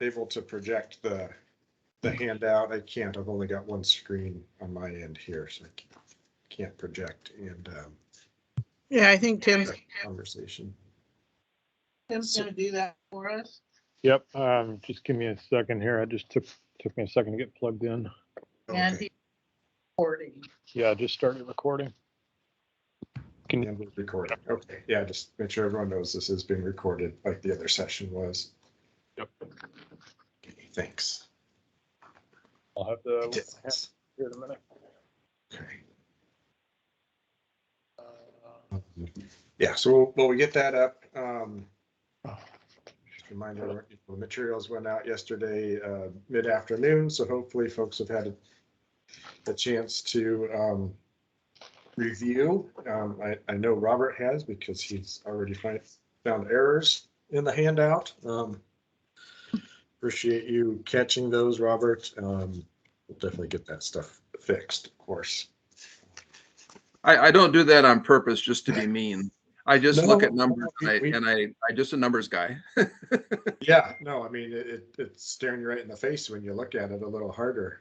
able to project the handout. I can't. I've only got one screen on my end here, so I can't project. And yeah, I think Tim's conversation. gonna do that for us. Yep. Just give me a second here. I just took me a second to get plugged in. And Okay. he's recording. Yeah, I just started recording. And we're recording. Okay. Yeah, just make sure everyone knows this is being recorded like the other session was. Yep. Okay, thanks. I'll have to Yes. here in a minute. Okay. Yeah, so will we get that up? Just a reminder, the materials went out yesterday mid-afternoon, so hopefully folks have had a chance to review. I know Robert has, because he's already found errors in the handout. Appreciate you catching those, Robert. We'll definitely get that stuff fixed, of course. I don't do that on purpose just to be mean. I just look at numbers and I just a numbers guy. Yeah, no, I mean, it's staring you right in the face when you look at it a little harder.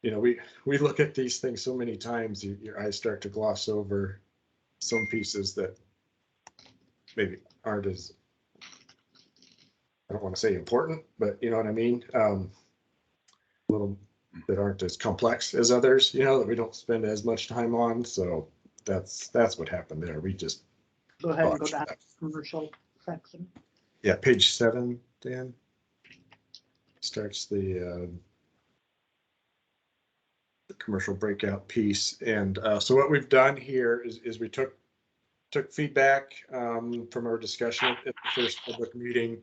You know, we look at these things so many times, your eyes start to gloss over some pieces that maybe aren't as, I don't want to say important, but you know what I mean? A little that aren't as complex as others, you know, that we don't spend as much time on. So that's what happened there. We just Go ahead and go botched down that. to commercial section. Yeah, page 7, Dan, starts the commercial breakout piece. And so what we've done here is we took feedback from our discussion at the first public meeting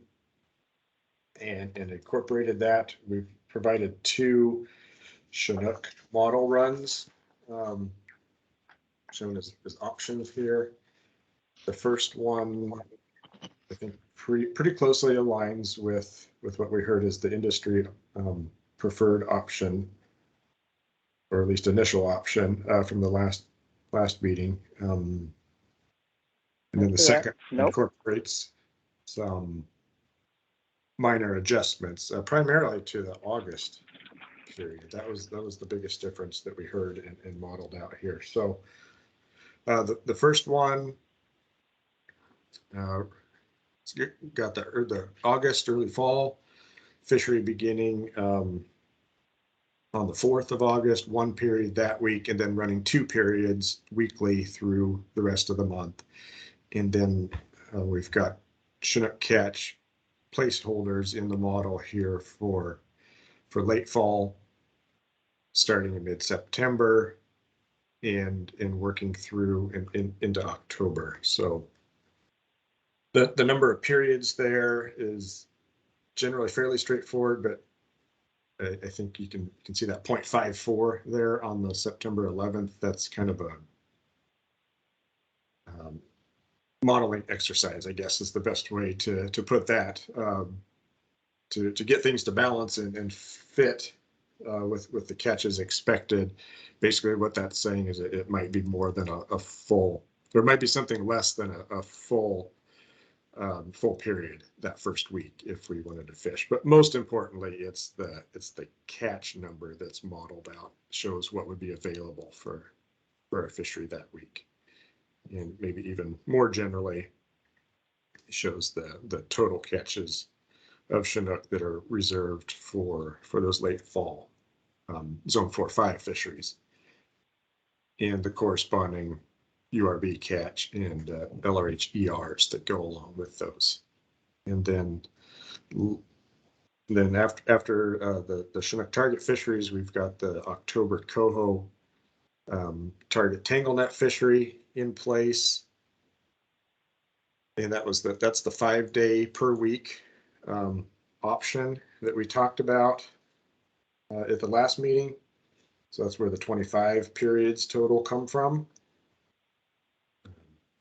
and incorporated that. We've provided 2 Chinook model runs shown as options here. The first one, I think, pretty closely aligns with what we heard as the industry preferred option, or at least initial option from the last meeting. And then the second incorporates some minor adjustments, primarily to the August period. That was the biggest difference that we heard and modeled out here. So the first one got the August, early fall fishery beginning on the 4th of August, 1 period that week, and then running 2 periods weekly through the rest of the month. And then we've got Chinook catch placeholders in the model here for late fall, starting in mid-September and working through into October. So the number of periods there is generally fairly straightforward, but I think you can see that 0.54 there on the September 11th. That's kind of a modeling exercise, I guess, is the best way to put that, to get things to balance and fit with the catches expected. Basically what that's saying is it might be more than a full, there might be something less than a full period that first week if we wanted to fish. But most importantly, it's the catch number that's modeled out, shows what would be available for a fishery that week. And maybe even more generally, shows the total catches of Chinook that are reserved for those late fall zone 4-5 fisheries, and the corresponding URB catch and LRH ERs that go along with those. And then after the Chinook target fisheries, we've got the October coho target tangle net fishery in place, and that's the 5-day per week option that we talked about at the last meeting. So that's where the 25 periods total come from.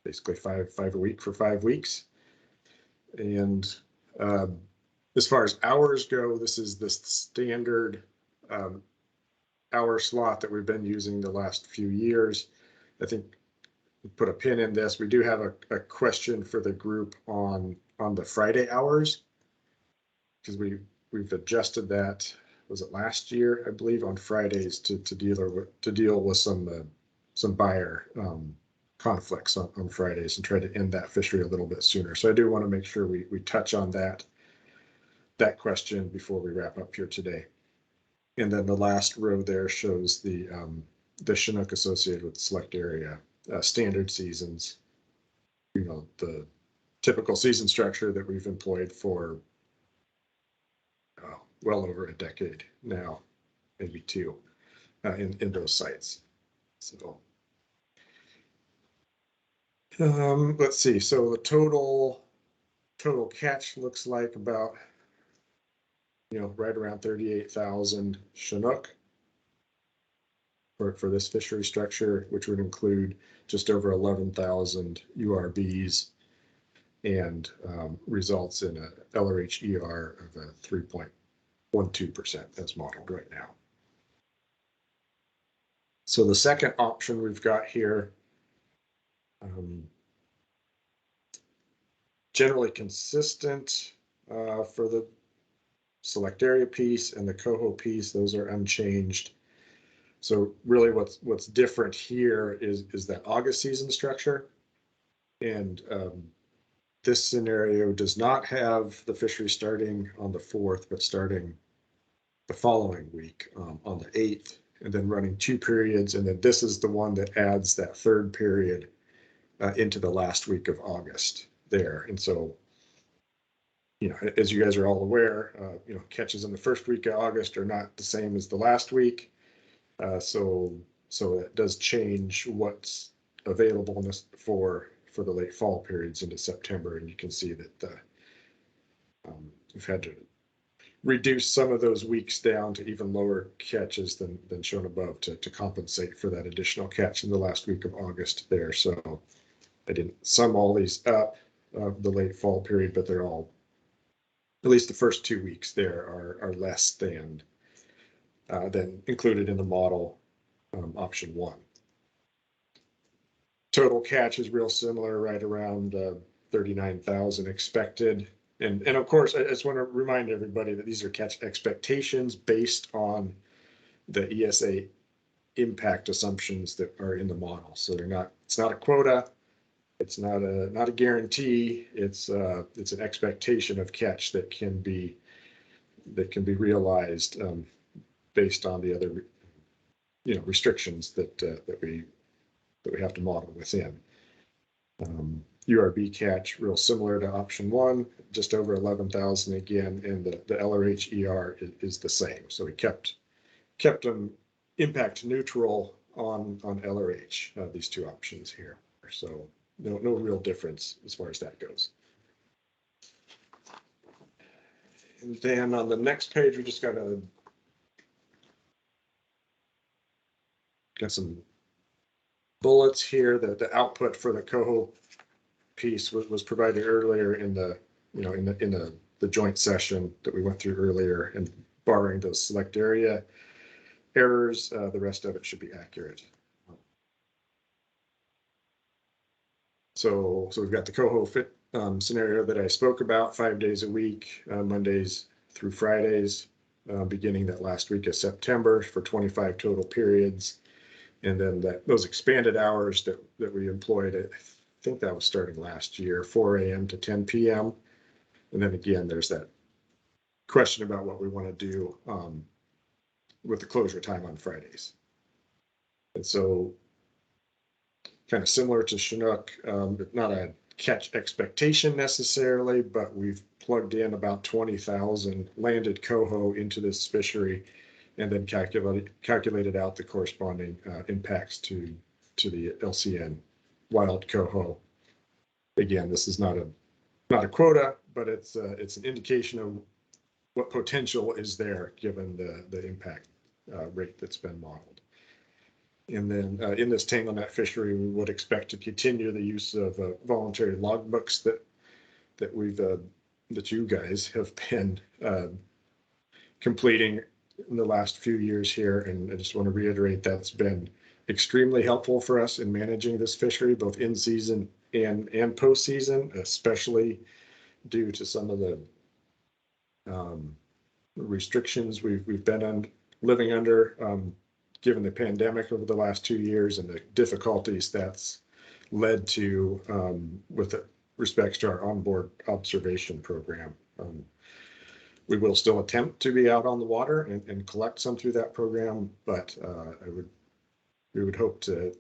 Basically five a week for 5 weeks. And as far as hours go, this is the standard hour slot that we've been using the last few years. I think we put a pin in this. We do have a question for the group on the Friday hours. because we've adjusted that, was it last year, I believe, on Fridays to deal with some buyer conflicts on Fridays and try to end that fishery a little bit sooner. So I do want to make sure we touch on that question before we wrap up here today. And then the last row there shows the Chinook associated with the select area, standard seasons, the typical season structure that we've employed for well over a decade now, maybe two, in those sites. So let's see. So the total catch looks like about, right around 38,000 Chinook for this fishery structure, which would include just over 11,000 URBs and results in a LRH-ER of a 3.12% as modeled right now. So the second option we've got here, generally consistent for the select area piece and the coho piece, those are unchanged. So really what's different here is that August season structure. And this scenario does not have the fishery starting on the 4th, but starting the following week on the 8th, and then running 2 periods. And then this is the one that adds that 3rd period into the last week of August there. And so, as you guys are all aware, catches in the first week of August are not the same as the last week. So it does change what's available for the late fall periods into September. And you can see that we've had to reduce some of those weeks down to even lower catches than shown above to compensate for that additional catch in the last week of August there. So I didn't sum all these up, the late fall period, but they're all, at least the first 2 weeks there are less than included in the model option 1. Total catch is real similar, right around 39,000 expected. And of course, I just want to remind everybody that these are catch expectations based on the ESA impact assumptions that are in the model. So it's not a quota. It's not a guarantee. It's an expectation of catch that can be realized based on the other restrictions that we have to model within. URB catch real similar to option 1, just over 11,000 again, and the LRH-ER is the same. So we kept them impact neutral on LRH, these 2 options here. So no real difference as far as that goes. And then on the next page, we just got some bullets here. The output for the coho piece was provided earlier in the the joint session that we went through earlier, and barring those select area errors, the rest of it should be accurate. So we've got the coho fit scenario that I spoke about, 5 days a week, Mondays through Fridays, beginning that last week of September for 25 total periods. And then those expanded hours that we employed, I think that was starting last year, 4 a.m. to 10 p.m. And then again, there's that question about what we want to do with the closure time on Fridays. And so kind of similar to Chinook, not a catch expectation necessarily, but we've plugged in about 20,000 landed coho into this fishery, and then calculated out the corresponding impacts to the LCN wild coho. Again, this is not a quota, but it's an indication of what potential is there given the impact rate that's been modeled. And then in this tanglenet fishery, we would expect to continue the use of voluntary logbooks that you guys have been completing in the last few years here. And I just want to reiterate that's been extremely helpful for us in managing this fishery, both in season and post season, especially due to some of the restrictions we've been living under, given the pandemic over the last 2 years and the difficulties that's led to with respects to our onboard observation program. We will still attempt to be out on the water and collect some through that program, but we would hope to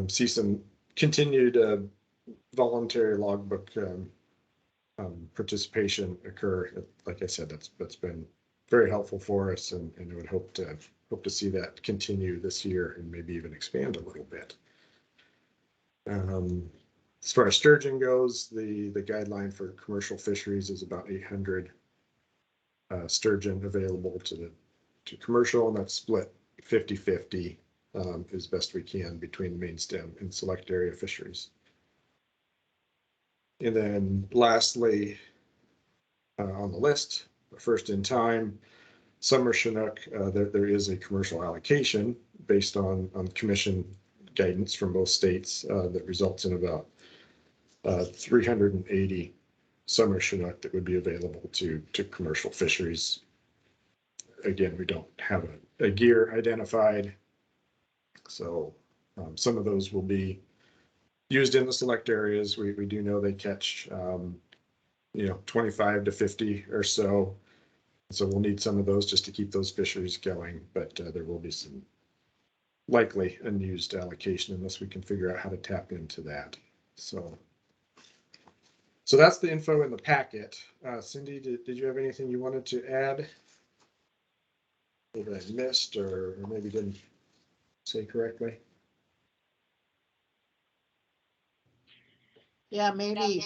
see some continued voluntary logbook participation occur. Like I said, that's been very helpful for us, and I would hope to see that continue this year and maybe even expand a little bit. As far as sturgeon goes, the guideline for commercial fisheries is about 800 sturgeon available to commercial, and that's split 50-50 as best we can between main stem and select area fisheries. And then lastly, on the list, first in time, summer Chinook, there is a commercial allocation based on commission guidance from both states that results in about 380 summer Chinook that would be available to commercial fisheries. Again, we don't have a gear identified, so some of those will be used in the select areas. We do know they catch 25 to 50 or so. So we'll need some of those just to keep those fisheries going, but there will be some likely unused allocation unless we can figure out how to tap into that. So that's the info in the packet. Cindy, did you have anything you wanted to add that I missed or maybe didn't say correctly? Yeah, maybe.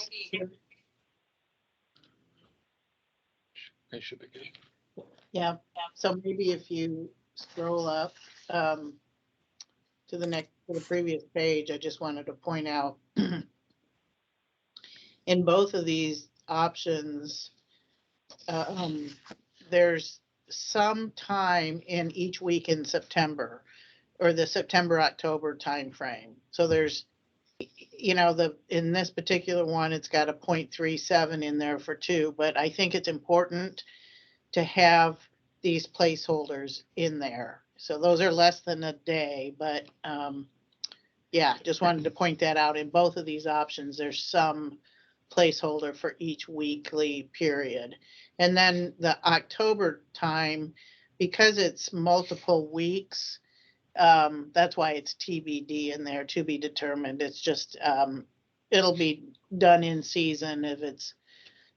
They should be good. Yeah, so maybe if you scroll up to the previous page, I just wanted to point out in both of these options, there's some time in each week in September or the September-October timeframe. So there's, in this particular one, it's got a 0.37 in there for 2, but I think it's important to have these placeholders in there. So those are less than a day, but yeah, just wanted to point that out. In both of these options, there's some placeholder for each weekly period. And then the October time, because it's multiple weeks, that's why it's TBD in there, to be determined. It's just, it'll be done in season if it's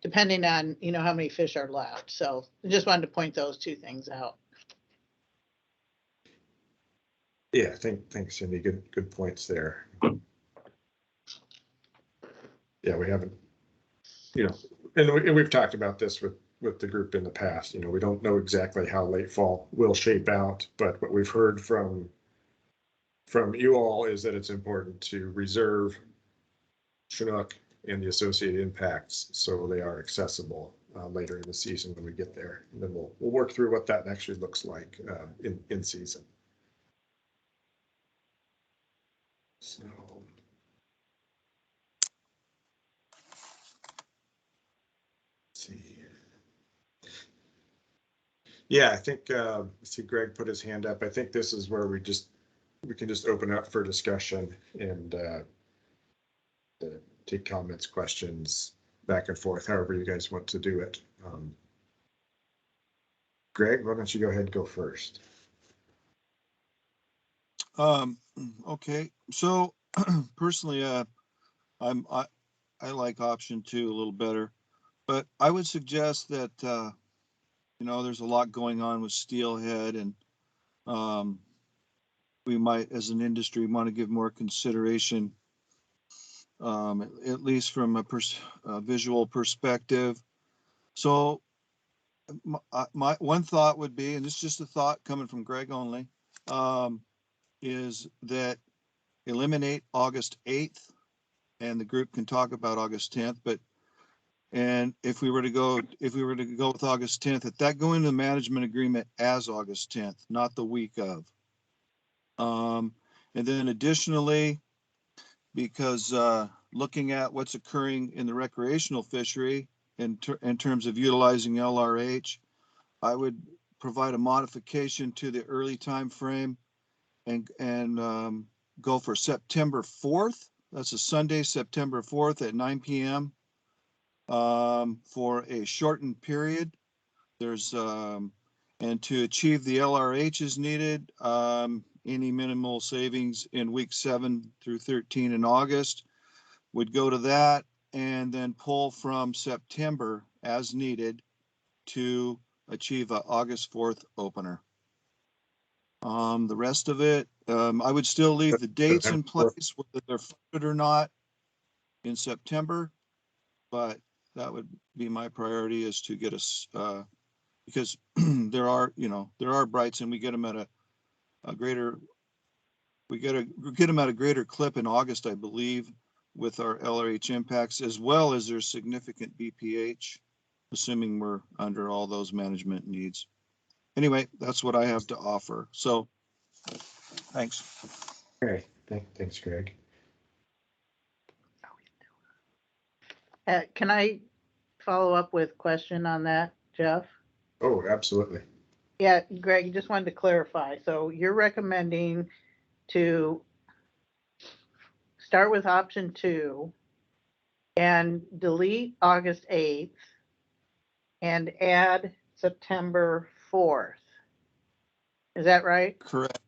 depending on, how many fish are left. So I just wanted to point those 2 things out. Yeah, thanks, Cindy. Good points there. Yeah, we haven't, and we've talked about this with the group in the past. We don't know exactly how late fall will shape out, but what we've heard from you all is that it's important to reserve Chinook and the associated impacts so they are accessible later in the season when we get there. And then we'll work through what that actually looks like in season. So. Let's see. Yeah, I think I see Greg put his hand up. I think this is where we can just open up for discussion and take comments, questions, back and forth, however you guys want to do it. Greg, why don't you go ahead and go first? Okay, so personally, I like option 2 a little better, but I would suggest that there's a lot going on with steelhead, and we might, as an industry, want to give more consideration, at least from a visual perspective. So my one thought would be, and this is just a thought coming from Greg only, is that eliminate August 8th, and the group can talk about August 10th. And if we were to go with August 10th, that go into the management agreement as August 10th, not the week of. And then additionally, because looking at what's occurring in the recreational fishery, in terms of utilizing LRH, I would provide a modification to the early time frame and go for September 4th. That's a Sunday, September 4th at 9 p.m. For a shortened period. There's and to achieve the LRH is needed. Any minimal savings in week 7 through 13 in August would go to that, and then pull from September as needed to achieve a August 4th opener. The rest of it, I would still leave the dates in place, whether they're funded or not, in September, but that would be my priority, is to get us, because there are bites, and we get them at a greater, we get them at a greater clip in August, I believe, with our LRH impacts, as well as there's significant BPH, assuming we're under all those management needs. Anyway, that's what I have to offer. So, thanks. Okay, thanks, Greg. Can I follow up with a question on that, Jeff? Oh, absolutely. Yeah, Greg, just wanted to clarify. So you're recommending to start with option 2 and delete August 8th and add September 4th. Is that right? Correct.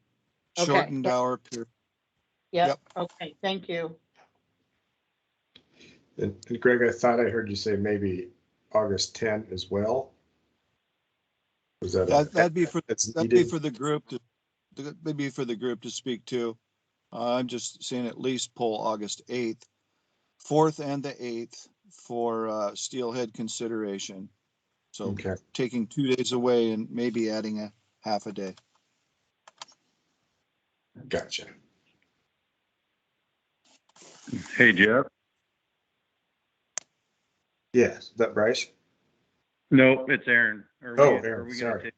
Okay. Shortened hour period. Yep. Okay, thank you. And Greg, I thought I heard you say maybe August 10 as well. Was that That'd be for the group to speak to. I'm just saying at least pull August 8th, 4th and the 8th for Steelhead consideration. So okay. Taking 2 days away and maybe adding a half a day. Gotcha. Hey, Jeff. Yes, is that Bryce? No, it's Aaron. Aaron, sorry.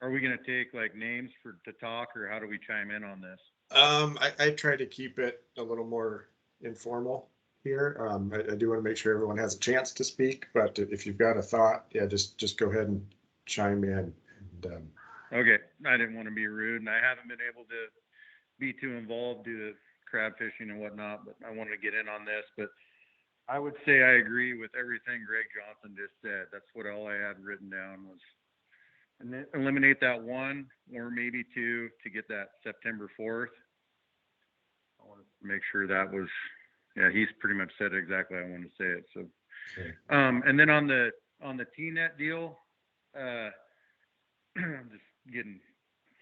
Are we gonna take like names to talk, or how do we chime in on this? I try to keep it a little more informal here. I do want to make sure everyone has a chance to speak, but if you've got a thought, yeah, just go ahead and chime in. And, Okay, I didn't want to be rude, and I haven't been able to be too involved due to crab fishing and whatnot, but I wanted to get in on this. But I would say I agree with everything Greg Johnson just said. That's what all I had written down was, and then eliminate that 1 or maybe 2 to get that September 4th. I want to make sure that was, yeah, he's pretty much said exactly how I want to say it. So, okay. And then on the T-net deal, I'm just getting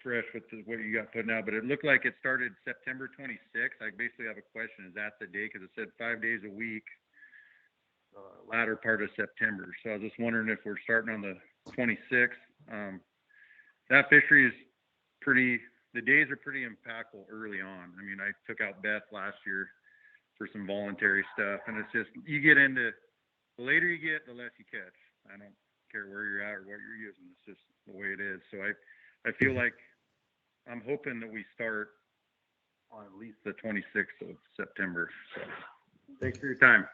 fresh with what you got put out, but it looked like it started September 26th. I basically have a question. Is that the day? Because it said 5 days a week, latter part of September. So I was just wondering if we're starting on the 26th. That fishery is the days are pretty impactful early on. I mean, I took out Beth last year for some voluntary stuff, and it's just, you get into, the later you get, the less you catch. I don't care where you're at or what you're using. It's just the way it is. So I feel like I'm hoping that we start on at least the 26th of September. So thanks for your time.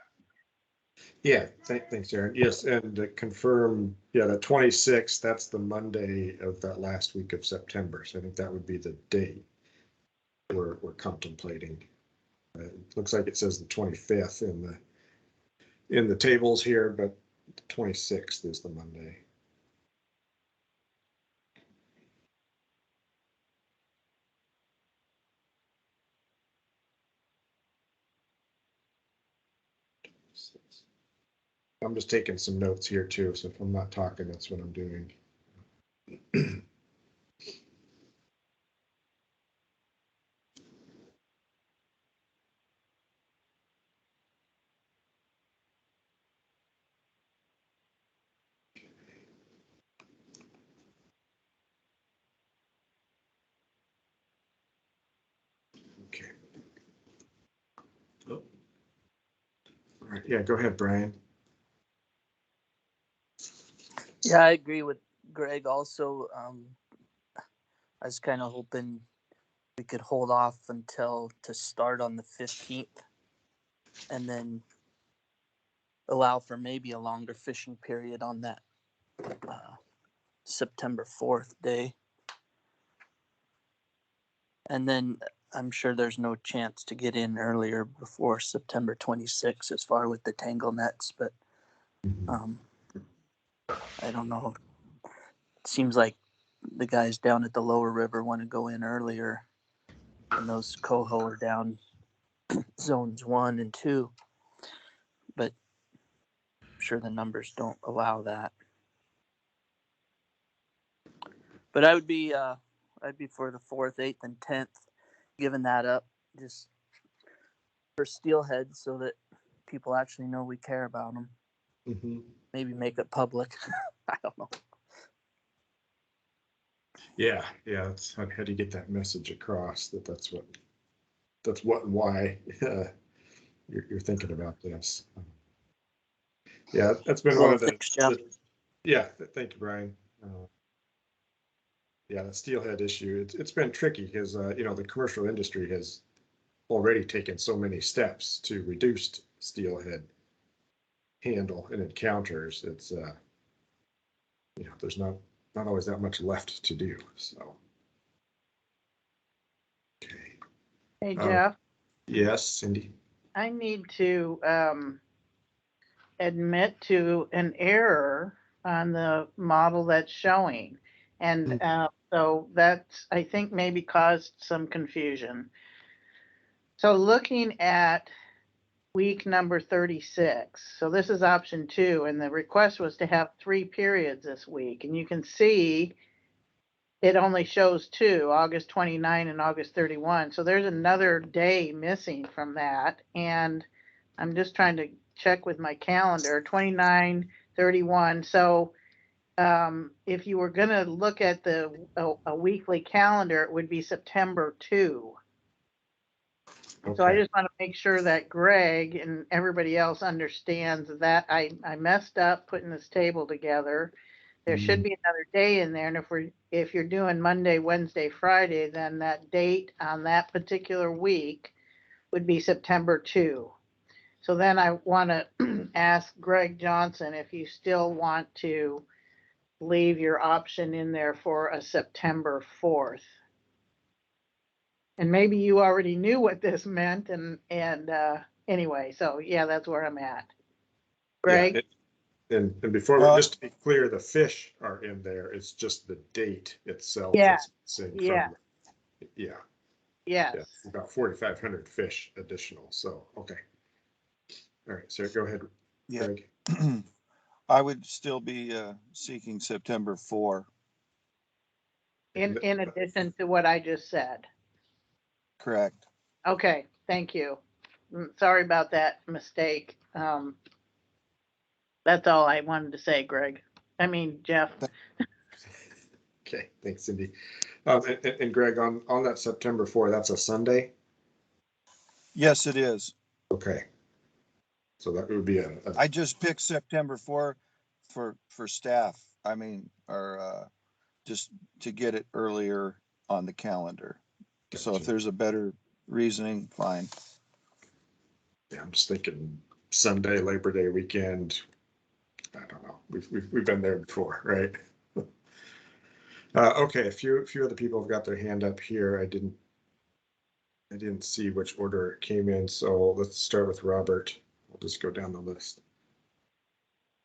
Yeah, thanks, Aaron. Yes, and to confirm, yeah, the 26th, that's the Monday of that last week of September. So I think that would be the date we're contemplating. It looks like it says the 25th in the tables here, but the 26th is the Monday. I'm just taking some notes here too, so if I'm not talking, that's what I'm doing. Okay. Oh. All right, yeah, go ahead, Brian. Yeah, I agree with Greg also. I was kind of hoping we could hold off to start on the 15th and then allow for maybe a longer fishing period on that September 4th day. And then I'm sure there's no chance to get in earlier before September 26th as far with the tangle nets, but I don't know. It seems like the guys down at the lower river want to go in earlier, and those coho are down zones 1 and 2, but I'm sure the numbers don't allow that. But I'd be for the 4th, 8th, and 10th, giving that up just for steelhead so that people actually know we care about them. Mm-hmm. Maybe make it public. I don't know. Yeah, it's how do you get that message across that's what and why you're thinking about this. Yeah, that's been one Well, of the, thanks, Jeff. Thank you, Brian. Yeah, the steelhead issue, it's been tricky because the commercial industry has already taken so many steps to reduce steelhead handle and encounters. It's there's not always that much left to do. So okay. Hey, Jeff, Yes, Cindy. I need to admit to an error on the model that's showing. And so that's, I think, maybe caused some confusion. So looking at week number 36, so this is option 2, and the request was to have 3 periods this week. And you can see it only shows 2, August 29 and August 31. So there's another day missing from that. And I'm just trying to check with my calendar, 29, 31. So if you were going to look at a weekly calendar, it would be September 2. Okay. So I just want to make sure that Greg and everybody else understands that I messed up putting this table together. There should be another day in there, and if you're doing Monday, Wednesday, Friday, then that date on that particular week would be September 2. So then I want to ask Greg Johnson if you still want to leave your option in there for a September 4th. And maybe you already knew what this meant, and anyway, so yeah, that's where I'm at. Greg? Yeah, and before, just to be clear, the fish are in there. It's just the date itself. Yeah. Yeah. Yes. Yeah, about 4,500 fish additional. So, okay. All right, so go ahead, Greg. Yeah. I would still be seeking September 4. In addition to what I just said. Correct. Okay, thank you. Sorry about that mistake. That's all I wanted to say, Greg. I mean, Jeff. Okay, thanks, Cindy. And Greg, on that September 4, that's a Sunday? Yes, it is. Okay. So that would be I just picked September 4 for staff. I mean, or just to get it earlier on the calendar. Gotcha. So if there's a better reasoning, fine. Yeah, I'm just thinking Sunday, Labor Day weekend. I don't know. We've been there before, right? Okay, a few other people have got their hand up here. I didn't see which order it came in, so let's start with Robert. We'll just go down the list.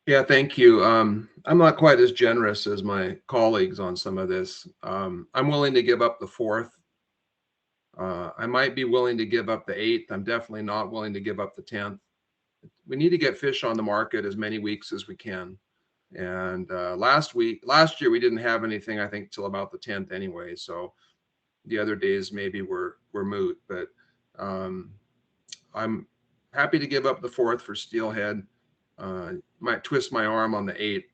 Yeah, thank you. I'm not quite as generous as my colleagues on some of this. I'm willing to give up the 4th. I might be willing to give up the 8th. I'm definitely not willing to give up the 10th. We need to get fish on the market as many weeks as we can. And last year we didn't have anything, I think, till about the 10th anyway. So the other days maybe were moot. But I'm happy to give up the 4th for steelhead. Might twist my arm on the 8th,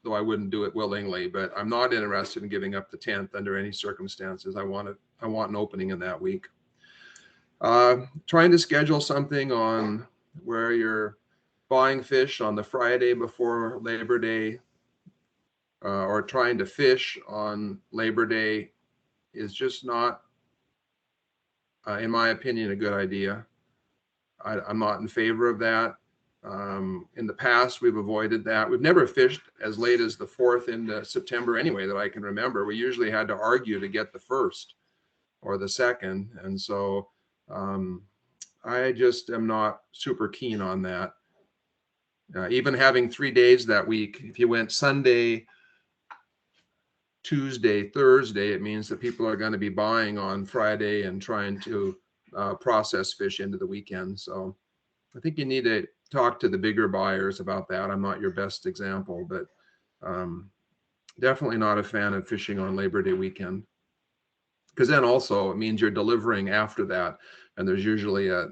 though I wouldn't do it willingly. But I'm not interested in giving up the 10th under any circumstances. I want an opening in that week. Trying to schedule something on where you're buying fish on the Friday before Labor Day, or trying to fish on Labor Day is just not, in my opinion, a good idea. I'm not in favor of that. In the past, we've avoided that. We've never fished as late as the 4th into September anyway, that I can remember. We usually had to argue to get the 1st or the 2nd. And so I just am not super keen on that. Even having 3 days that week, if you went Sunday, Tuesday, Thursday, it means that people are going to be buying on Friday and trying to process fish into the weekend. So I think you need to talk to the bigger buyers about that. I'm not your best example, but definitely not a fan of fishing on Labor Day weekend. Because then also it means you're delivering after that. And there's usually a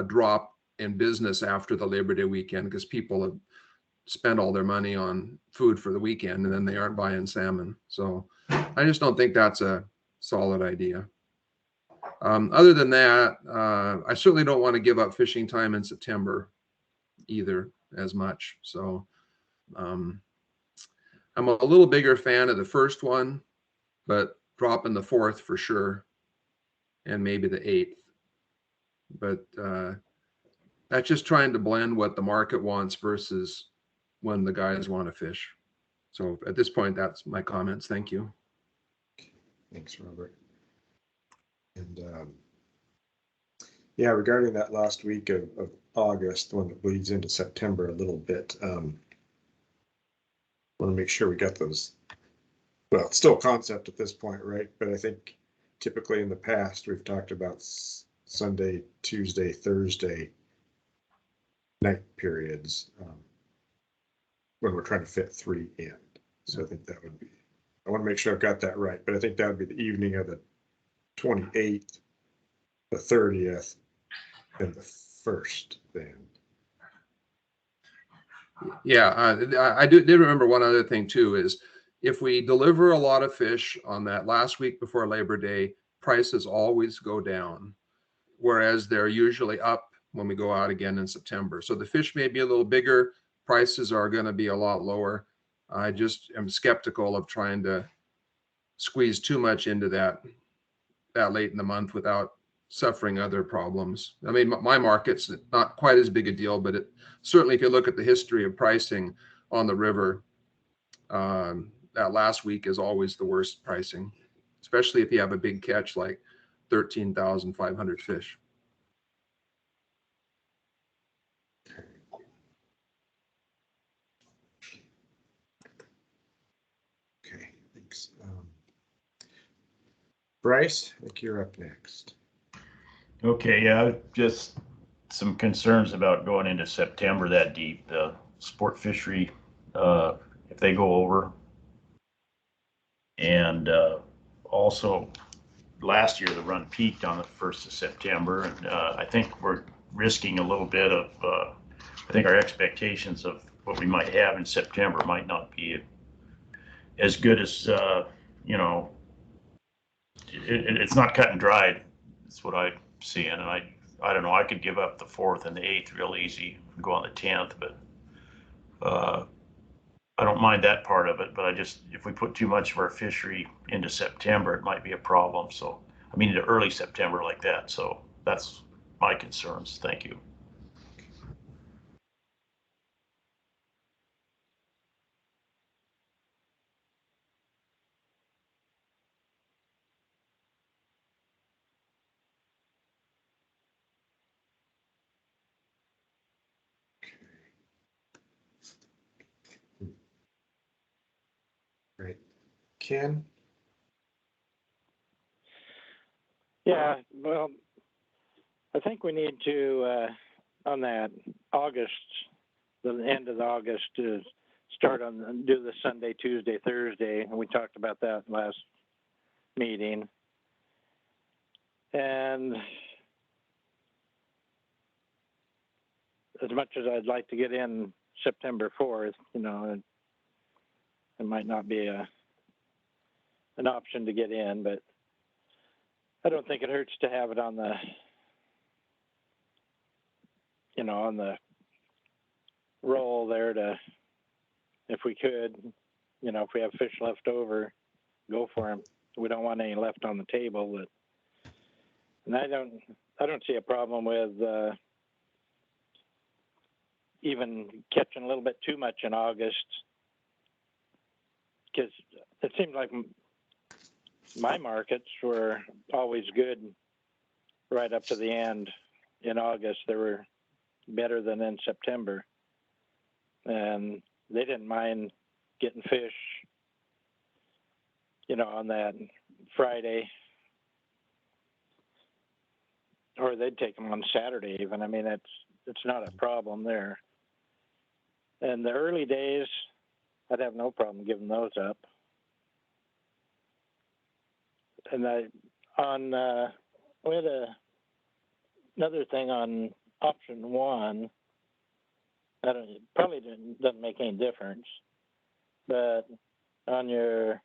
drop in business after the Labor Day weekend because people have spent all their money on food for the weekend and then they aren't buying salmon. So I just don't think that's a solid idea. Other than that, I certainly don't want to give up fishing time in September either as much. So I'm a little bigger fan of the first one, but dropping the 4th for sure, and maybe the 8th. But that's just trying to blend what the market wants versus when the guys want to fish. So at this point, that's my comments. Thank you. Thanks, Robert. And yeah, regarding that last week of August, the one that bleeds into September a little bit, want to make sure we got those. Well, it's still concept at this point, right? But I think typically in the past, we've talked about Sunday, Tuesday, Thursday night periods when we're trying to fit 3 in. So I think that would be, I want to make sure I've got that right, but I think that would be the evening of the 28th, the 30th, and the 1st then. Yeah, I did remember one other thing too, is if we deliver a lot of fish on that last week before Labor Day, prices always go down, whereas they're usually up when we go out again in September. So the fish may be a little bigger, prices are going to be a lot lower. I just am skeptical of trying to squeeze too much into that late in the month without suffering other problems. I mean, my market's not quite as big a deal, but it certainly, if you look at the history of pricing on the river, that last week is always the worst pricing, especially if you have a big catch like 13,500 fish. Okay, thanks. Bryce, I think you're up next. Okay, yeah, just some concerns about going into September that deep. The sport fishery, if they go over, and also last year the run peaked on the 1st of September, and I think we're risking a little bit of. I think our expectations of what we might have in September might not be as good as you know. It's not cut and dried. That's what I'm seeing, and I don't know. I could give up the 4th and the 8th real easy and go on the 10th, but I don't mind that part of it. But I just, if we put too much of our fishery into September, it might be a problem. So I mean into early September like that. So that's my concerns. Thank you. Right. Ken? Yeah, well, I think we need to, on that August, the end of August, to start on, do the Sunday, Tuesday, Thursday. And we talked about that last meeting. And as much as I'd like to get in September 4th, you know, it might not be an option to get in, but I don't think it hurts to have it on the, you know, on the roll there to, if we could, you know, if we have fish left over, go for them. We don't want any left on the table. But, and I don't see a problem with even catching a little bit too much in August, because it seemed like my markets were always good right up to the end. In August, they were better than in September, and they didn't mind getting fish, on that Friday, or they'd take them on Saturday even. I mean, it's not a problem there. And the early days, I'd have no problem giving those up. And we had another thing on option 1. Probably doesn't make any difference, but on your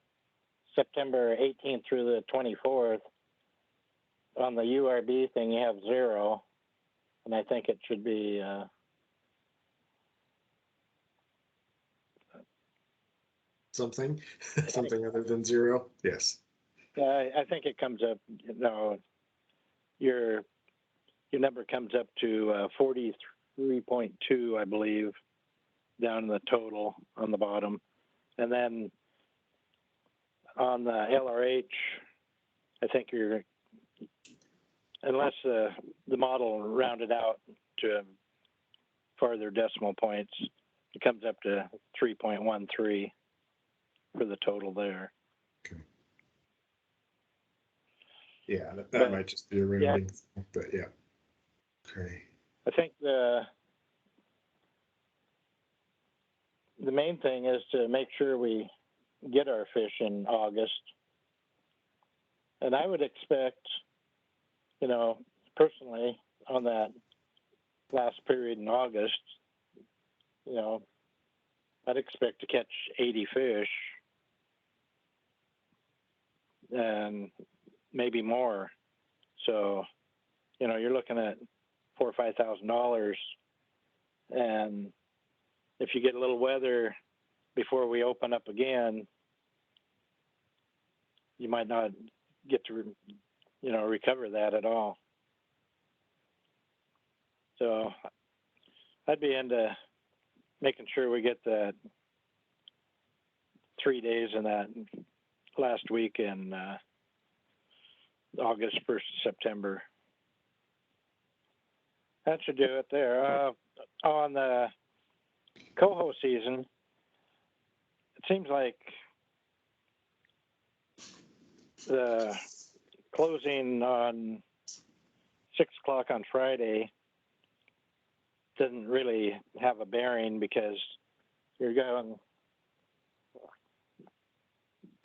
September 18th through the 24th, on the URB thing, you have 0, and I think it should be something other than 0. Yes. I think it comes up. Your number comes up to 43.2, I believe, down in the total on the bottom, and then on the LRH, I think unless the model rounded out to farther decimal points, it comes up to 3.13 for the total there. Okay. Yeah, that might just be a rounding, but yeah. Okay. I think the main thing is to make sure we get our fish in August. And I would expect, personally, on that last period in August, I'd expect to catch 80 fish and maybe more. So, you're looking at $4,000 or $5,000, and if you get a little weather before we open up again, you might not get to, recover that at all. So I'd be into making sure we get that 3 days in that last week in August, 1st September. That should do it there. On the coho season, it seems like the closing on 6 o'clock on Friday doesn't really have a bearing, because you're going,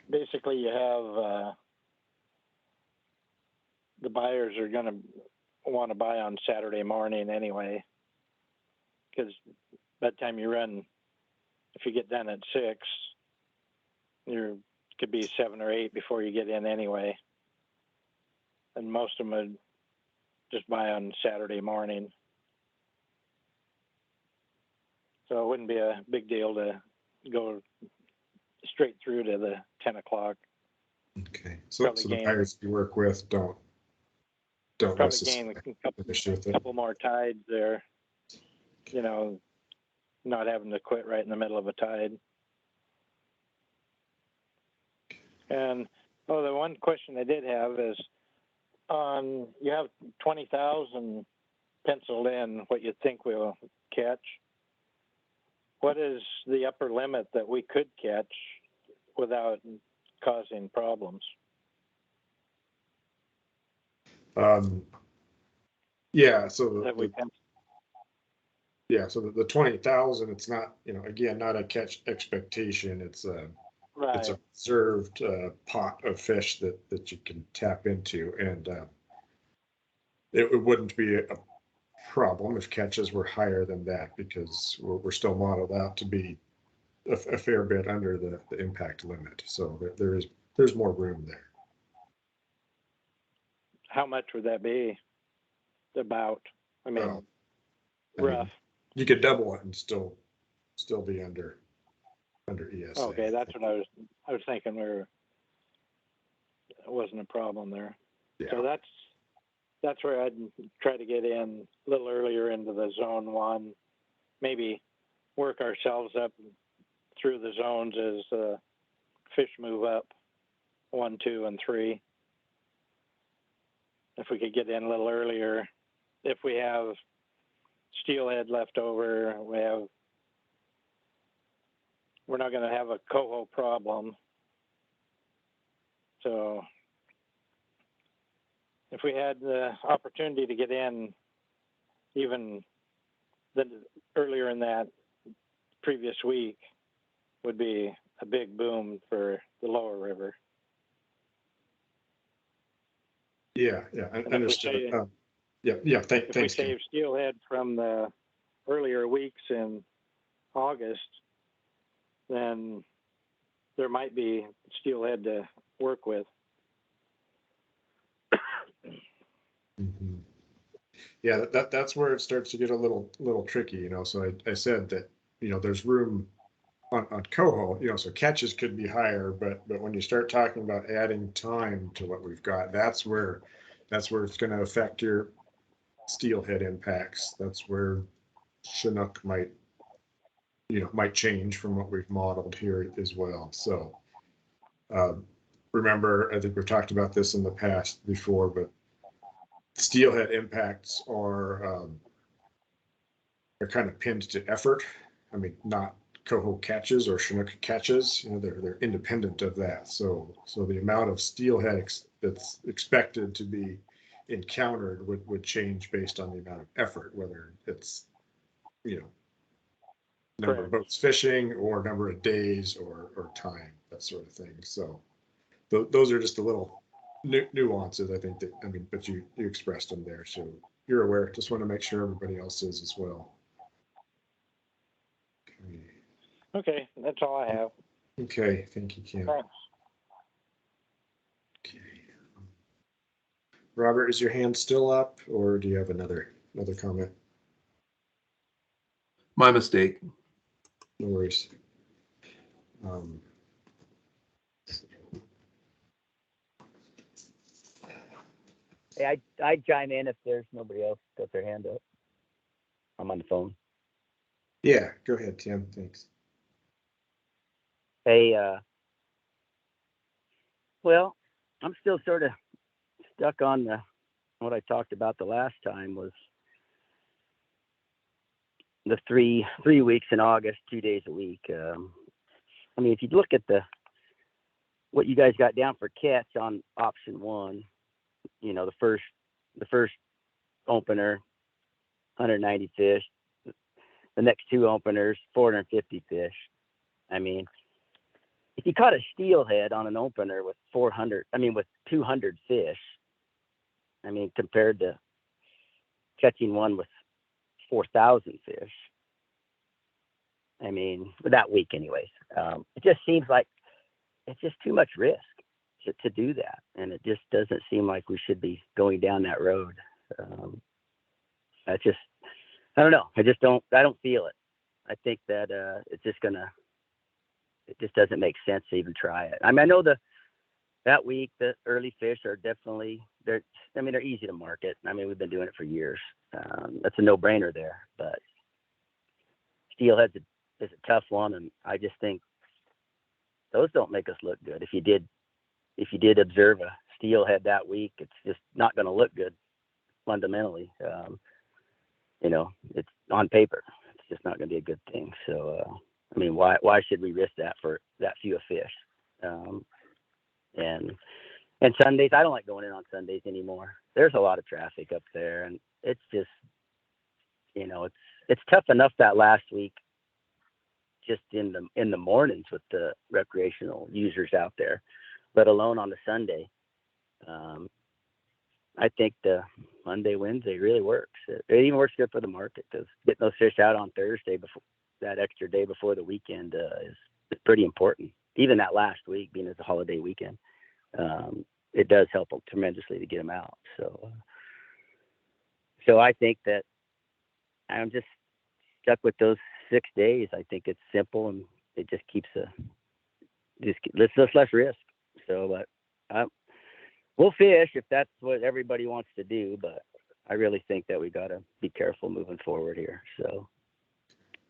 basically you have the buyers are going to want to buy on Saturday morning anyway, because by the time you run, if you get done at 6, you could be 7 or 8 before you get in anyway, and most of them would just buy on Saturday morning. So it wouldn't be a big deal to go straight through to the 10 o'clock. Okay. So the buyers you work with don't necessarily gain a couple more tides there, not having to quit right in the middle of a tide. And the one question I did have is, you have 20,000 penciled in what you think we'll catch. What is the upper limit that we could catch without causing problems? Yeah. So so the 20,000, it's not, again, not a catch expectation. It's it's a reserved pot of fish that you can tap into, and it wouldn't be a problem if catches were higher than that, because we're still modeled out to be a fair bit under the impact limit. So there's more room there. How much would that be? About, rough. You could double it and still be under ESA. Okay, that's what I was thinking. It wasn't a problem there. Yeah. So that's where I'd try to get in a little earlier into the zone 1 maybe work ourselves up through the zones as fish move up 1, 2, and 3. If we could get in a little earlier, if we have steelhead left over, we're not going to have a coho problem. So if we had the opportunity to get in even earlier in that previous week, would be a big boom for the lower river. Yeah, I understood. Yeah. If we Thanks, Ken. save steelhead from the earlier weeks in August, then there might be steelhead to work with. Mhm. Yeah, that's where it starts to get a little tricky, you know. So I said that, you know, there's room on coho, you know, so catches could be higher, but when you start talking about adding time to what we've got, that's where it's going to affect your steelhead impacts. That's where Chinook might change from what we've modeled here as well. So remember, I think we've talked about this in the past before, but steelhead impacts are kind of pinned to effort. I mean, not coho catches or Chinook catches. You know, they're independent of that. So the amount of steelhead that's expected to be encountered would change based on the amount of effort, whether it's, you know, number of boats fishing or number of days or time, that sort of thing. So those are just a little nuances, I think, that, I mean, but you expressed them there, so you're aware. Just want to make sure everybody else is as well. Okay, that's all I have. Okay, thank you, Ken. Thanks. Okay. Robert, is your hand still up, or do you have another comment? My mistake. No worries. Hey, I'd chime in if there's nobody else got their hand up. I'm on the phone. Yeah, go ahead, Tim. Thanks. Hey, well, I'm still sort of stuck on what I talked about the last time was the three weeks in August, 2 days a week. I mean, if you look at what you guys got down for catch on option 1, you know, the first opener, 190 fish. The next 2 openers, 450 fish. I mean, if you caught a steelhead on an opener with 200 fish, I mean, compared to catching one with 4,000 fish, I mean, for that week anyways, it just seems like it's just too much risk to do that. And it just doesn't seem like we should be going down that road. I don't know. I don't feel it. I think that it just doesn't make sense to even try it. I mean, I know that week, the early fish are definitely, they're easy to market. I mean, we've been doing it for years. That's a no-brainer there, but steelhead is a tough one. And I just think those don't make us look good. If you did observe a steelhead that week, it's just not going to look good fundamentally. You know, it's on paper. It's just not going to be a good thing. So, I mean, why should we risk that for that few of fish? And Sundays, I don't like going in on Sundays anymore. There's a lot of traffic up there, and it's just, you know, it's tough enough that last week, just in the mornings with the recreational users out there, let alone on the Sunday. I think the Monday, Wednesday really works. It even works good for the market because getting those fish out on Thursday before that extra day before the weekend is pretty important. Even that last week being as a holiday weekend, it does help tremendously to get them out. So I think that I'm just stuck with those 6 days. I think it's simple and it just keeps let's less risk. So, but we'll fish if that's what everybody wants to do, but I really think that we got to be careful moving forward here. So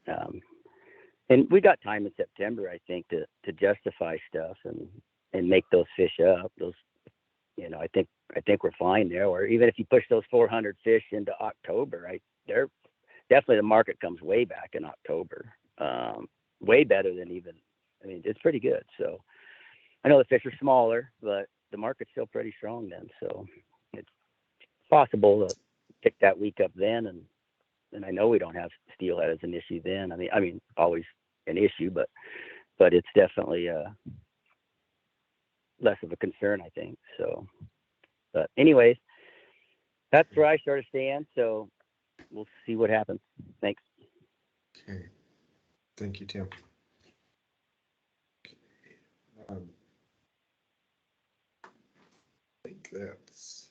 And we got time in September, I think, to justify stuff and make those fish up. Those, I think we're fine there. Or even if you push those 400 fish into October, they're definitely, the market comes way back in October. Way better than even, it's pretty good. So I know the fish are smaller, but the market's still pretty strong then. So it's possible to pick that week up then. And I know we don't have steelhead as an issue then. I mean, always an issue, but it's definitely less of a concern, I think. So, but anyways, that's where I sort of stand. So we'll see what happens. Thanks. Okay. Thank you, Tim. I think that's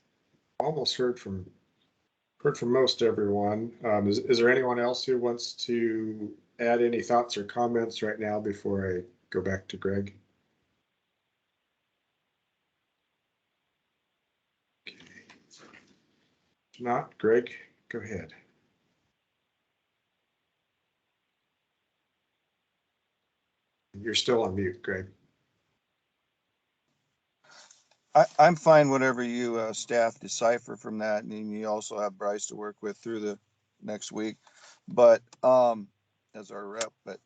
almost heard from most everyone. Is there anyone else who wants to add any thoughts or comments right now before I go back to Greg? Okay. If not, Greg, go ahead. You're still on mute, Greg. I'm fine whatever you staff decipher from that, and then you also have Bryce to work with through the next week, but as our rep. But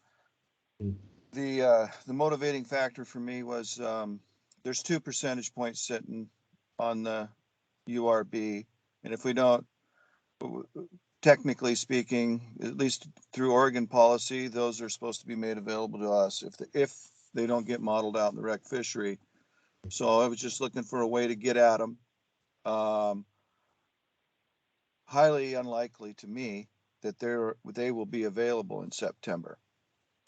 the motivating factor for me was there's 2 percentage points sitting on the URB, and if we don't, technically speaking, at least through Oregon policy, those are supposed to be made available to us if they don't get modeled out in the rec fishery. So I was just looking for a way to get at them. Highly unlikely to me that they will be available in September.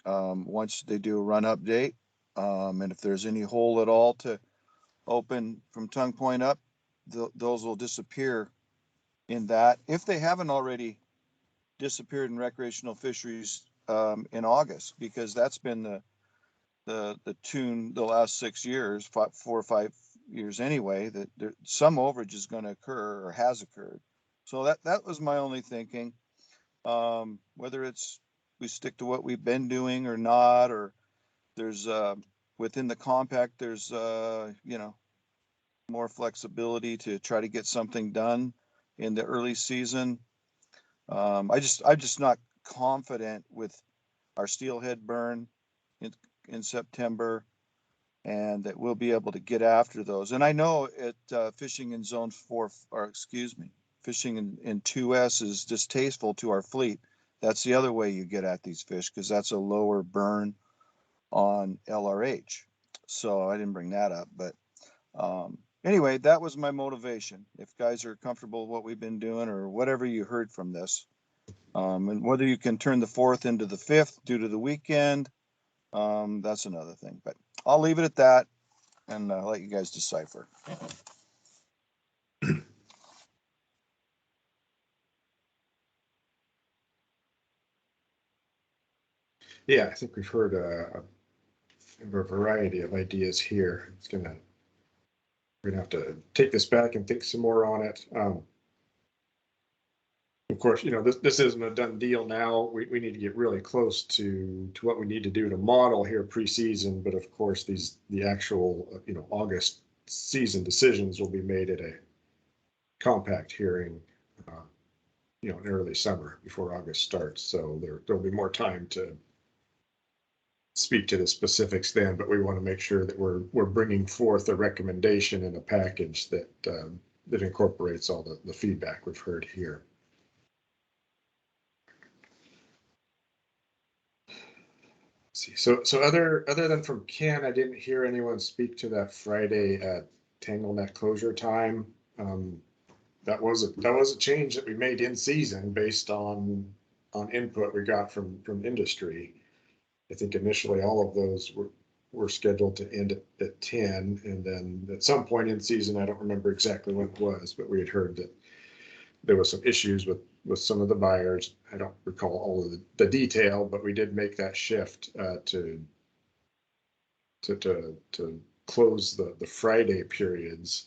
Once they do a run update, and if there's any hole at all to open from tongue point up, those will disappear in that, if they haven't already disappeared in recreational fisheries in August, because that's been the tune the last 6 years, 4 or 5 years anyway, that some overage is going to occur or has occurred. So that was my only thinking. Whether it's we stick to what we've been doing or not, or there's within the compact, there's more flexibility to try to get something done in the early season. I'm just not confident with our steelhead burn in September, and that we'll be able to get after those. And I know fishing in zone 4, fishing in 2S is distasteful to our fleet. That's the other way you get at these fish, because that's a lower burn on LRH. So I didn't bring that up, but anyway, that was my motivation. If guys are comfortable with what we've been doing, or whatever you heard from this, and whether you can turn the 4th into the 5th due to the weekend, that's another thing. But I'll leave it at that and let you guys decipher. Yeah, I think we've heard a variety of ideas here. We're gonna have to take this back and think some more on it. Of course, this isn't a done deal now. We need to get really close to what we need to do to model here preseason. But of course, the actual August season decisions will be made at a compact hearing, in early summer before August starts. So there'll be more time to speak to the specifics then. But we want to make sure that we're bringing forth a recommendation in a package that incorporates all the feedback we've heard here. See, so other than from Ken, I didn't hear anyone speak to that Friday tangle net closure time. That was a change that we made in season based on input we got from industry. I think initially all of those were scheduled to end at 10, and then at some point in season, I don't remember exactly when it was, but we had heard that there was some issues with some of the buyers. I don't recall all of the detail, but we did make that shift to close the Friday periods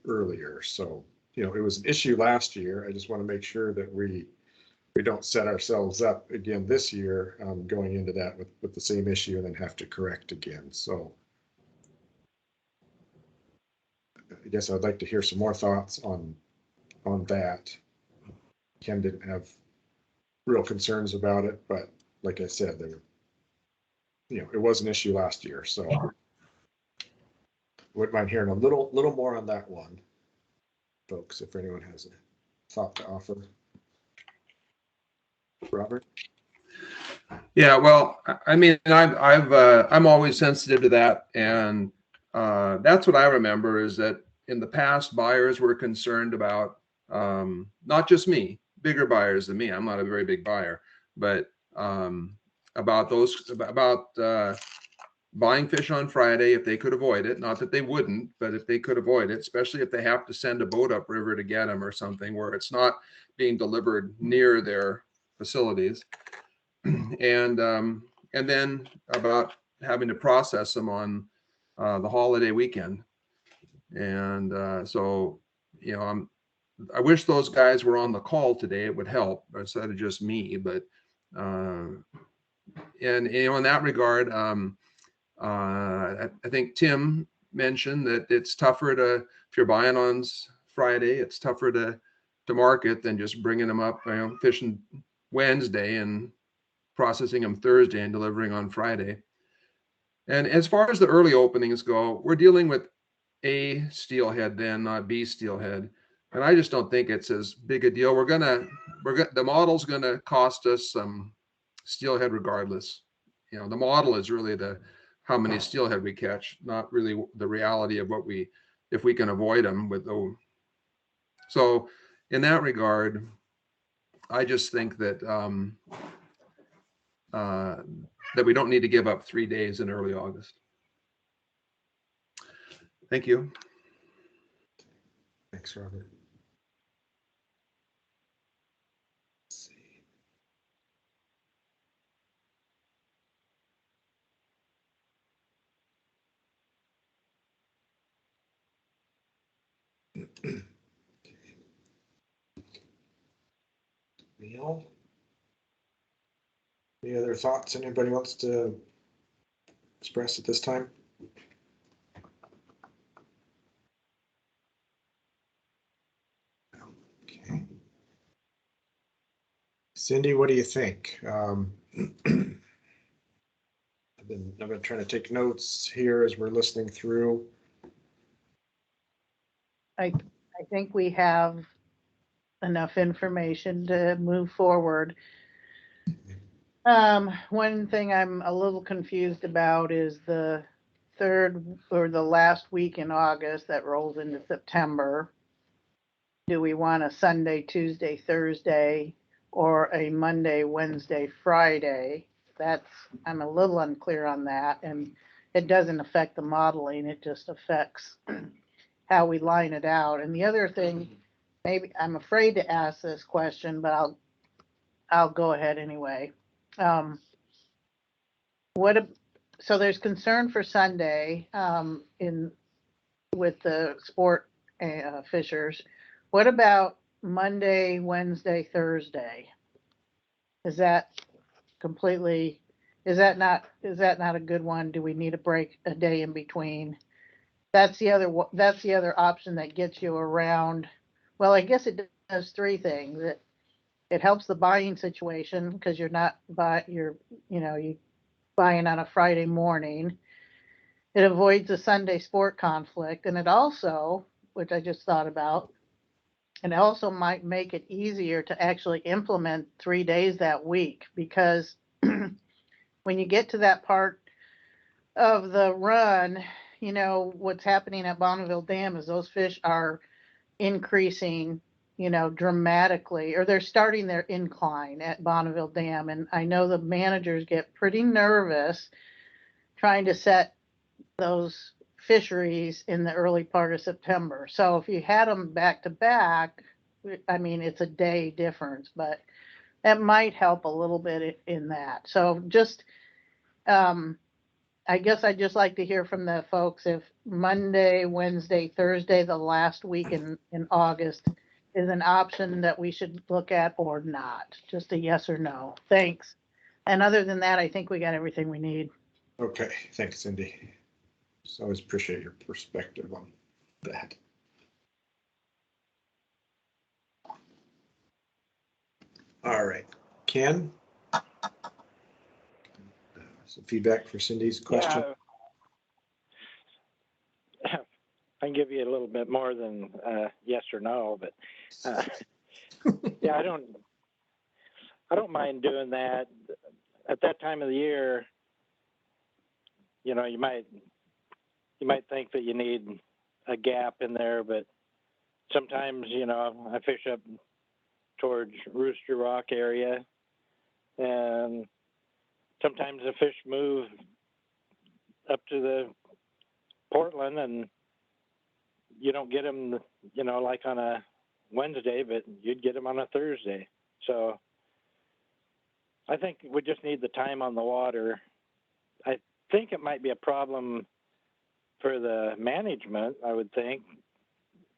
earlier. So it was an issue last year. I just want to make sure that we we don't set ourselves up again this year, going into that with the same issue and then have to correct again. So I guess I'd like to hear some more thoughts on that. Ken didn't have real concerns about it, but like I said, it was an issue last year, so wouldn't mind hearing a little more on that one, folks, if anyone has a thought to offer. Robert? Yeah, well, I mean, I'm always sensitive to that, and that's what I remember is that in the past, buyers were concerned about not just me, bigger buyers than me. I'm not a very big buyer, but about buying fish on Friday if they could avoid it. Not that they wouldn't, but if they could avoid it, especially if they have to send a boat upriver to get them or something where it's not being delivered near their facilities. And then about having to process them on the holiday weekend. And so, I wish those guys were on the call today. It would help instead of just me. But and in that regard, I think Tim mentioned that it's tougher if you're buying on Friday, it's tougher to market than just bringing them up, fishing Wednesday and processing them Thursday and delivering on Friday. And as far as the early openings go, we're dealing with A steelhead then, not B steelhead. And I just don't think it's as big a deal. The model's gonna cost us some steelhead regardless. The model is really how many steelhead we catch, not really the reality of if we can avoid them with the. So in that regard, I just think that that we don't need to give up 3 days in early August. Thank you. Thanks, Robert. Neil? Any other thoughts anybody wants to express at this time? Okay. Cindy, what do you think? I've been trying to take notes here as we're listening through. I think we have enough information to move forward. One thing I'm a little confused about is the third or the last week in August that rolls into September. Do we want a Sunday, Tuesday, Thursday, or a Monday, Wednesday, Friday? I'm a little unclear on that, and it doesn't affect the modeling. It just affects how we line it out. And the other thing, maybe I'm afraid to ask this question, but I'll go ahead anyway. So there's concern for Sunday with the sport fishers. What about Monday, Wednesday, Thursday? Is that not a good one? Do we need a break, a day in between? That's the other option that gets you around. Well, I guess it does three things. It helps the buying situation because you're buying on a Friday morning. It avoids a Sunday sport conflict, and it also, which I just thought about, it also might make it easier to actually implement 3 days that week, because when you get to that part of the run, what's happening at Bonneville Dam is those fish are increasing, dramatically, or they're starting their incline at Bonneville Dam. And I know the managers get pretty nervous trying to set those fisheries in the early part of September. So if you had them back to back, I mean, it's a day difference, but that might help a little bit in that. So just, I guess I'd just like to hear from the folks if Monday, Wednesday, Thursday, the last week in August is an option that we should look at or not? Just a yes or no. Thanks. And other than that, I think we got everything we need. Okay, thanks, Cindy. Just always appreciate your perspective on that. All right, Ken? Some feedback for Cindy's question? Yeah. I can give you a little bit more than yes or no, but yeah, I don't mind doing that. At that time of the year, you know, you might think that you need a gap in there, but sometimes, you know, I fish up towards Rooster Rock area, and sometimes the fish move up to the Portland, and you don't get them, you know, like on a Wednesday, but you'd get them on a Thursday. So I think we just need the time on the water. I think it might be a problem for the management, I would think,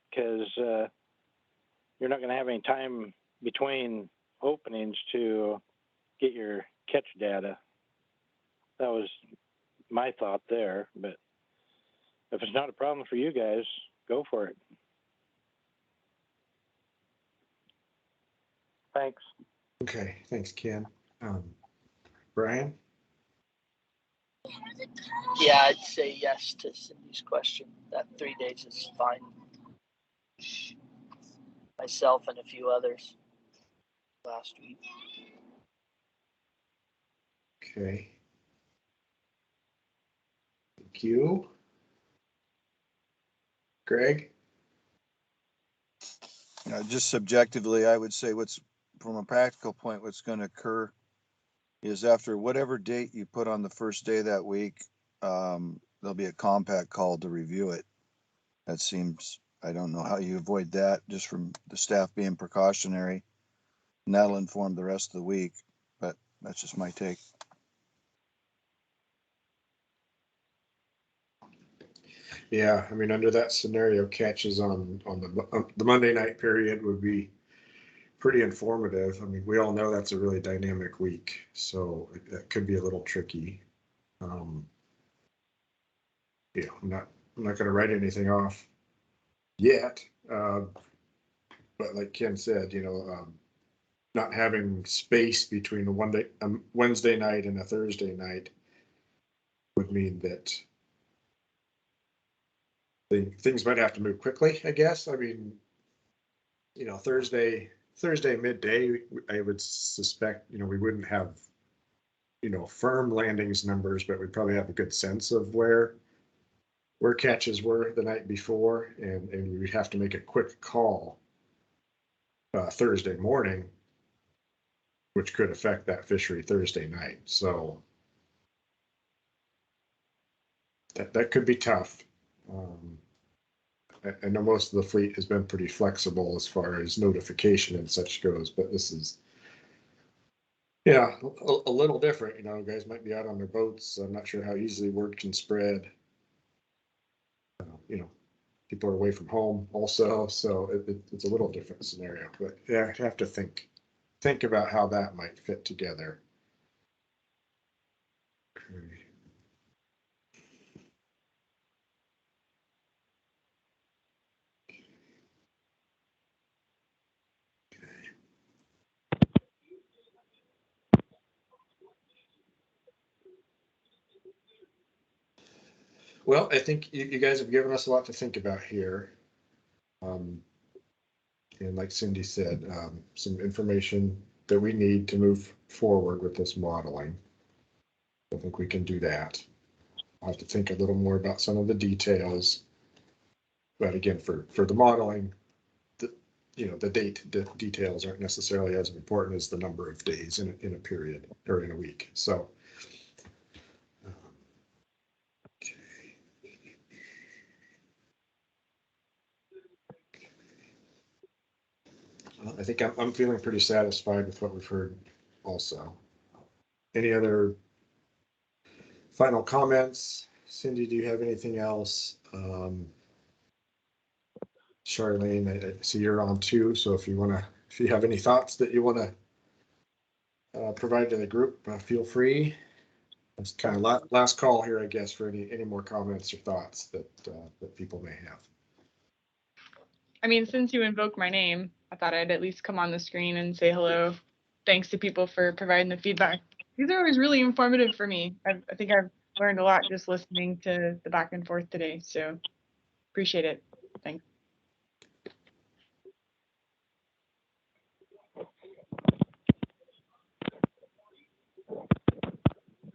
because you're not going to have any time between openings to get your catch data. That was my thought there, but if it's not a problem for you guys, go for it. Thanks. Okay, thanks, Ken. Brian? Yeah, I'd say yes to Cindy's question. That 3 days is fine. Myself and a few others last week. Okay. Thank you. Greg? Just subjectively, I would say from a practical point, what's going to occur is after whatever date you put on the first day that week, there'll be a compact call to review it. That seems, I don't know how you avoid that, just from the staff being precautionary. And that'll inform the rest of the week, but that's just my take. Yeah, I mean, under that scenario, catches on the Monday night period would be pretty informative. I mean, we all know that's a really dynamic week, so that could be a little tricky. Yeah, I'm not going to write anything off yet, but like Ken said, you know, not having space between a Wednesday night and a Thursday night would mean that things might have to move quickly, I guess. I mean, you know, Thursday midday, I would suspect, you know, we wouldn't have, you know, firm landings numbers, but we'd probably have a good sense of where catches were the night before, and we'd have to make a quick call Thursday morning, which could affect that fishery Thursday night. So that could be tough. I know most of the fleet has been pretty flexible as far as notification and such goes, but this is, yeah, a little different. You know, guys might be out on their boats. I'm not sure how easily word can spread. You know, people are away from home also, so it's a little different scenario. But yeah, I have to think about how that might fit together. Okay. Well, I think you guys have given us a lot to think about here. And like Cindy said, some information that we need to move forward with this modeling. I think we can do that. I'll have to think a little more about some of the details. But again, for the modeling, the details aren't necessarily as important as the number of days in a period or in a week. So I think I'm feeling pretty satisfied with what we've heard also. Any other final comments? Cindy, do you have anything else? Charlene, I see you're on too, so if you have any thoughts that you want to provide to the group, feel free. It's kind of last call here, I guess, for any more comments or thoughts that people may have. I mean, since you invoked my name, I thought I'd at least come on the screen and say hello. Thanks to people for providing the feedback. These are always really informative for me. I think I've learned a lot just listening to the back and forth today. So appreciate it. Thanks.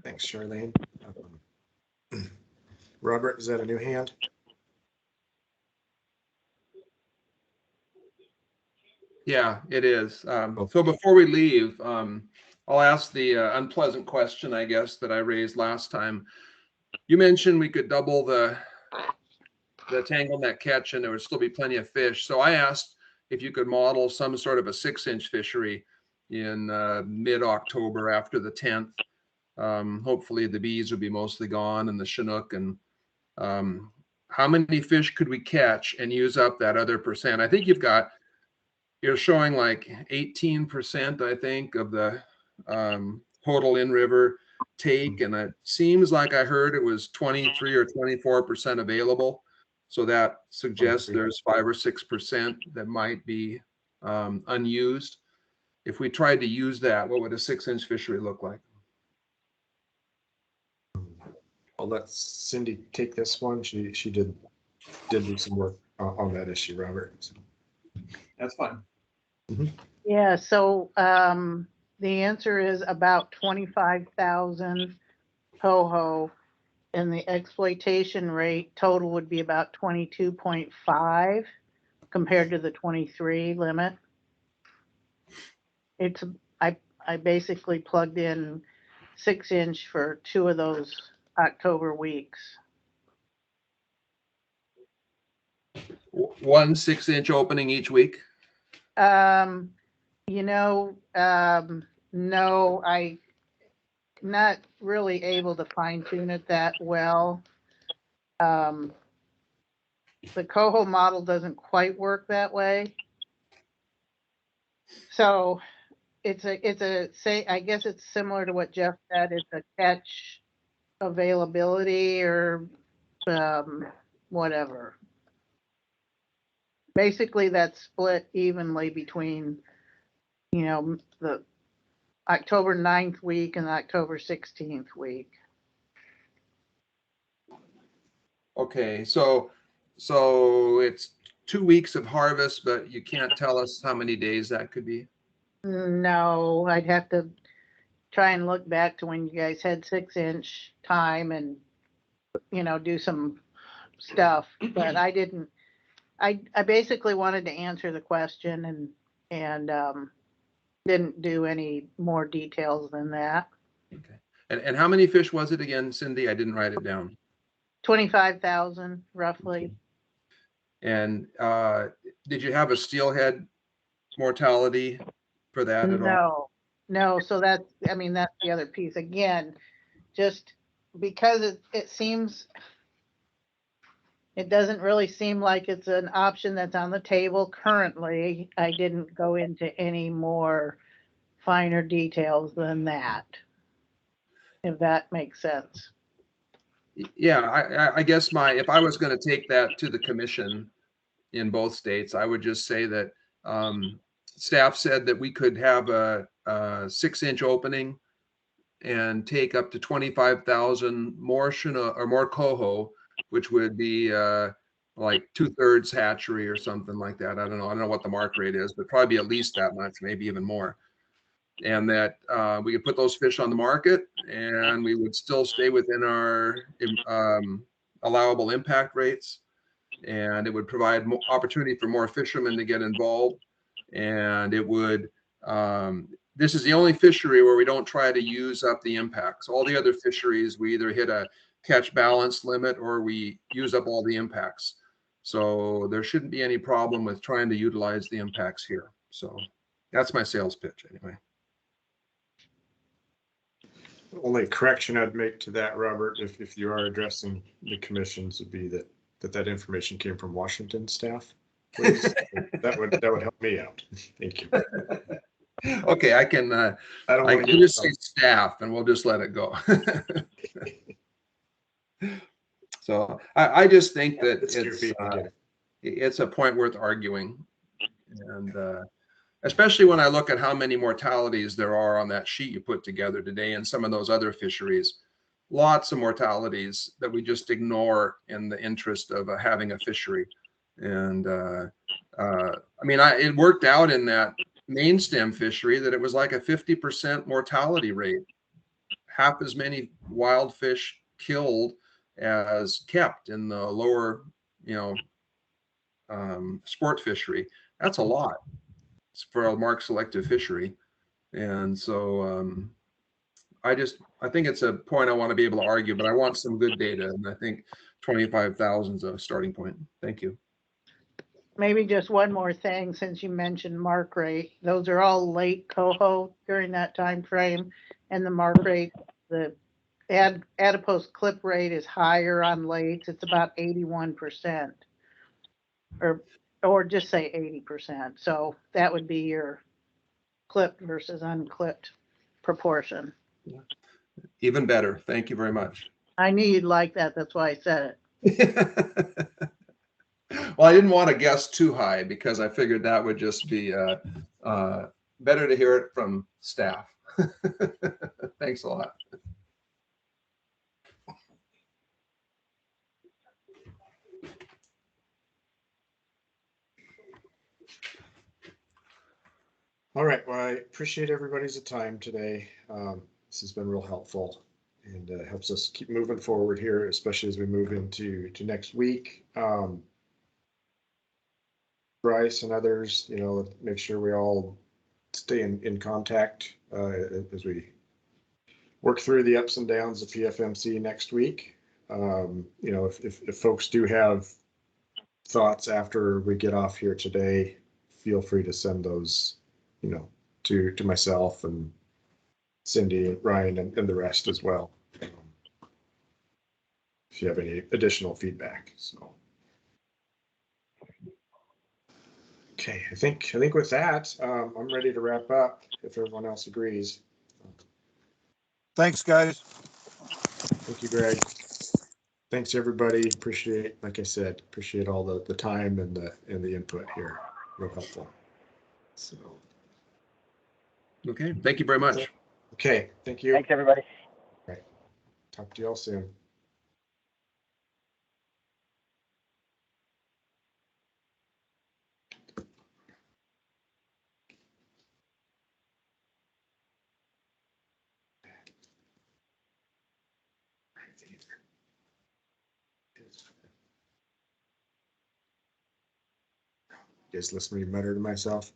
Thanks, Charlene. Robert, is that a new hand? Yeah, it is. So before we leave, I'll ask the unpleasant question, I guess, that I raised last time. You mentioned we could double the tangle net catch and there would still be plenty of fish. So I asked if you could model some sort of a 6-inch fishery in mid-October after the 10th. Hopefully the bees would be mostly gone and the Chinook. And how many fish could we catch and use up that other percent? I think you're showing like 18%, I think, of the total in-river take. And it seems like I heard it was 23 or 24% available. So that suggests there's 5 or 6% that might be unused. If we tried to use that, what would a 6-inch fishery look like? I'll let Cindy take this one. She did do some work on that issue, Robert. So. That's fine. Mm-hmm. Yeah, so the answer is about 25,000 coho, and the exploitation rate total would be about 22.5 compared to the 23 limit. It's I basically plugged in 6-inch for 2 of those October weeks. One 6-inch opening each week? You know, no, I not really able to fine tune it that well. The coho model doesn't quite work that way. So I guess it's similar to what Jeff said. It's a catch availability or whatever. Basically, that's split evenly between, you know, the October 9th week and the October 16th week. Okay, so it's 2 weeks of harvest, but you can't tell us how many days that could be? No, I'd have to try and look back to when you guys had 6-inch time and, you know, do some stuff, but I didn't. I basically wanted to answer the question and didn't do any more details than that. Okay. And how many fish was it again, Cindy? I didn't write it down. 25,000 roughly. Okay. And did you have a steelhead mortality for that at all? No. So that's the other piece. Again, just because it doesn't really seem like it's an option that's on the table currently. I didn't go into any more finer details than that, if that makes sense. Yeah, I guess if I was going to take that to the commission in both states, I would just say that staff said that we could have a 6-inch opening and take up to 25,000 more Chinook or more coho, which would be like 2/3 hatchery or something like that. I don't know what the mark rate is, but probably at least that much, maybe even more. And that we could put those fish on the market and we would still stay within our allowable impact rates. And it would provide more opportunity for more fishermen to get involved. And it would, this is the only fishery where we don't try to use up the impacts. All the other fisheries, we either hit a catch balance limit or we use up all the impacts. So there shouldn't be any problem with trying to utilize the impacts here. So that's my sales pitch anyway. Only correction I'd make to that, Robert, if you are addressing the commissions, would be that information came from Washington staff. please. That would help me out. Thank you. Okay, I can, I don't I want to can get just say staff and we'll just let it go. So I just think that it's a point worth arguing. And especially when I look at how many mortalities there are on that sheet you put together today and some of those other fisheries, lots of mortalities that we just ignore in the interest of having a fishery. And I mean, it worked out in that main stem fishery that it was like a 50% mortality rate, half as many wild fish killed as kept in the lower, sport fishery. That's a lot for a mark selective fishery. And so I think it's a point I want to be able to argue, but I want some good data. And I think 25,000 is a starting point. Thank you. Maybe just one more thing, since you mentioned mark rate, those are all late coho during that time frame, and the mark rate, the adipose clip rate is higher on lates. It's about 81%, or just say 80%. So that would be your clipped versus unclipped proportion. Even better. Thank you very much. I knew you'd like that. That's why I said it. Well, I didn't want to guess too high because I figured that would just be better to hear it from staff. Thanks a lot. All right. Well, I appreciate everybody's time today. This has been real helpful and helps us keep moving forward here, especially as we move into next week. Bryce and others, make sure we all stay in contact as we work through the ups and downs of PFMC next week. If folks do have thoughts after we get off here today, feel free to send those, to myself and Cindy, Ryan, and the rest as well. If you have any additional feedback. So. Okay, I think with that, I'm ready to wrap up if everyone else agrees. Thanks, guys. Thank you, Greg. Thanks, everybody. Like I said, appreciate all the time and the input here. Real helpful. So. Okay, thank you very much. Okay, thank you. Thanks, everybody. All right. Talk to you all soon. You guys listen to me mutter to myself?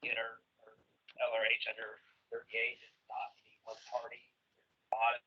get our LRH under 38, it's not any one party. Bought it